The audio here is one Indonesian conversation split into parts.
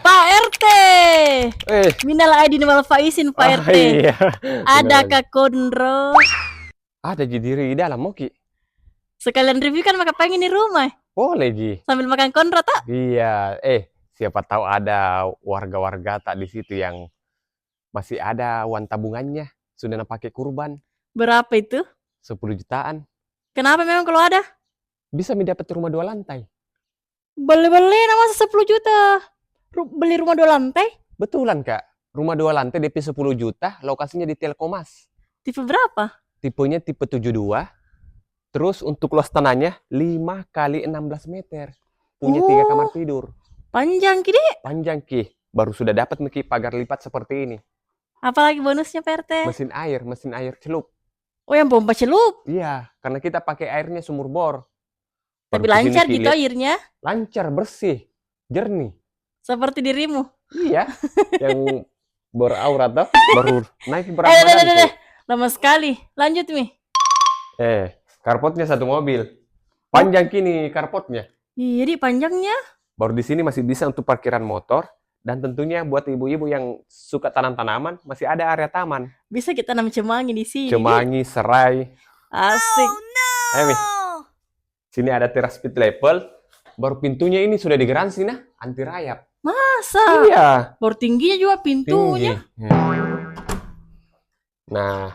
Pak RT. Eh, Minal aidin wal faizin Pak RT. iya. Ada Beneran. Kak Kondro. Ada Ji diri di dalam Moki. Sekalian review kan maka pengen di rumah. Boleh Ji. Sambil makan kondro tak? Iya. Siapa tahu ada warga-warga tak di situ yang masih ada uang tabungannya. Sudah pakai kurban. Berapa itu? 10 jutaan. Kenapa memang kalau ada? Bisa mendapat rumah 2 lantai. Beli-beli nama 10 juta. Beli rumah 2 lantai? Betulan Kak. Rumah 2 lantai DP 10 juta. Lokasinya di Telkomas. Tipe berapa? Tipenya tipe 72. Terus untuk luas tanahnya 5 kali 16 meter. Punya 3 kamar tidur. Panjang Ki, Dek. Panjang Ki. Baru sudah dapat Miki pagar lipat seperti ini. Apalagi bonusnya Pak RT? Mesin air celup. Oh, yang pompa celup. Iya, karena kita pakai airnya sumur bor. Tapi Baru lancar kesini gitu airnya. lancar, bersih, jernih. Seperti dirimu. Iya, yang beraurat tuh baru naik berat badan. Lama sekali. Lanjut, Mi. Karpotnya satu mobil. Panjang kini karpotnya. Iya, Di, panjangnya. Baru di sini masih bisa untuk parkiran motor. Dan tentunya buat ibu-ibu yang suka tanam-tanaman, masih ada area taman. Bisa kita tanam cemangi di sini. Cemangi, serai. Asik. Mi. Sini ada teras pit level. Baru pintunya ini sudah digaransi nah, anti rayap. Masa? Iya. Baru tingginya juga pintunya. Tinggi. Nah,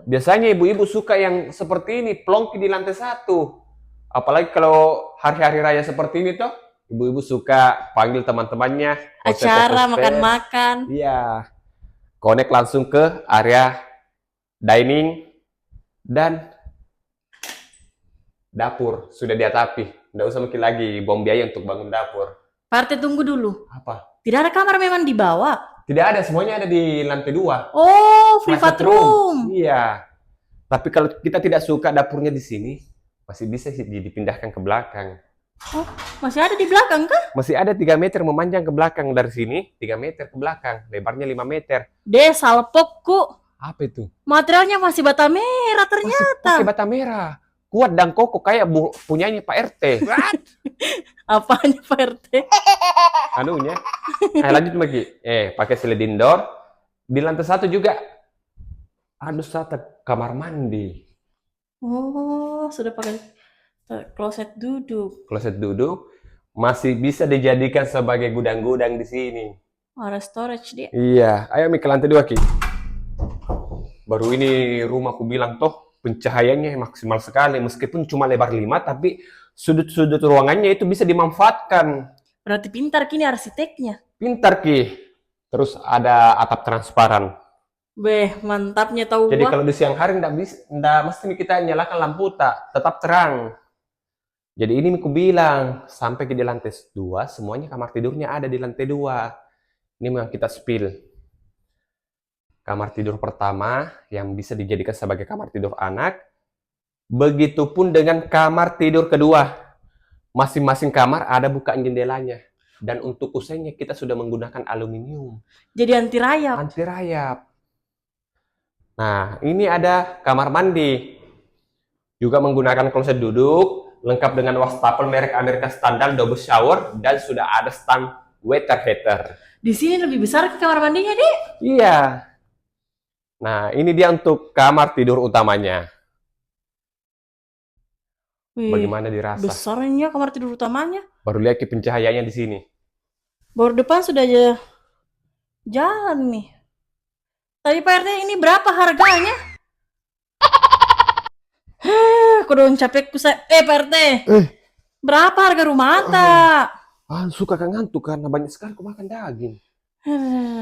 biasanya ibu-ibu suka yang seperti ini, plongki di lantai 1. Apalagi kalau hari-hari raya seperti ini toh, ibu-ibu suka panggil teman-temannya. Acara makan-makan. Iya. Connect langsung ke area dining dan dapur. Sudah diatapi. Nggak usah mikir lagi bom biaya untuk bangun dapur. Pak RT tunggu dulu. Apa? Tidak ada kamar memang di bawah. Tidak ada, semuanya ada di lantai 2. Oh, private room. Iya. Tapi kalau kita tidak suka dapurnya di sini, masih bisa dipindahkan ke belakang. Oh, masih ada di belakang kah? Masih ada 3 meter memanjang ke belakang dari sini, 3 meter ke belakang, lebarnya 5 meter. Salpokku. Apa itu? Materialnya masih bata merah ternyata. Masih pakai bata merah. Kuat dan kokoh kayak punyanya Pak RT. Apanya Pak RT? Anunya. Lanjut lagi. Pakai sliding door. Di lantai 1 juga ada satu kamar mandi. Oh, sudah pakai kloset duduk. Kloset duduk masih bisa dijadikan sebagai gudang-gudang di sini. Ada storage dia. Iya, ayo Mi ke lantai 2 Ki. Baru ini rumah aku bilang toh pencahayaannya maksimal sekali meskipun cuma lebar 5 tapi sudut-sudut ruangannya itu bisa dimanfaatkan. Berarti pintar kini arsiteknya. Pintar Ki. Terus ada atap transparan. Beh, mantapnya tahu. Jadi kalau di siang hari ndak mesti kita nyalakan lampu tetap terang. Jadi ini aku bilang sampai ke di lantai 2 semuanya kamar tidurnya ada di lantai 2. Ini memang kita spill. Kamar tidur pertama yang bisa dijadikan sebagai kamar tidur anak. Begitupun dengan kamar tidur kedua. Masing-masing kamar ada bukaan jendelanya. Dan untuk usainya kita sudah menggunakan aluminium. Jadi anti rayap. Anti rayap. Nah, ini ada kamar mandi. Juga menggunakan kloset duduk, lengkap dengan wastafel merek Amerika Standard double shower, dan sudah ada stand water heater. Di sini lebih besar ke kamar mandinya, Dek? Iya. Nah, ini dia untuk kamar tidur utamanya. Wih, bagaimana dirasa? Besarnya kamar tidur utamanya. Baru lihat ke pencahayaannya di sini. Baru depan sudah aja jalan nih. Tapi Pak RT ini berapa harganya? Aku dong capekku Pak RT. Berapa harga rumah Ata? Suka kan ngantuk karena banyak sekali aku makan daging.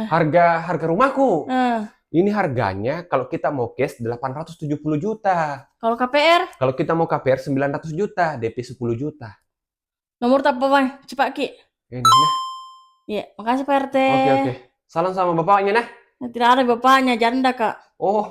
Harga rumahku. Ini harganya kalau kita mau cash 870 juta. Kalau KPR? Kalau kita mau KPR 900 juta, DP 10 juta. Nomor tak apa, cepat Ki. Ini nah. Iya, makasih Pak RT. Oke. Salam sama bapaknya nah. Tidak ada bapaknya, janda Kak. Oh.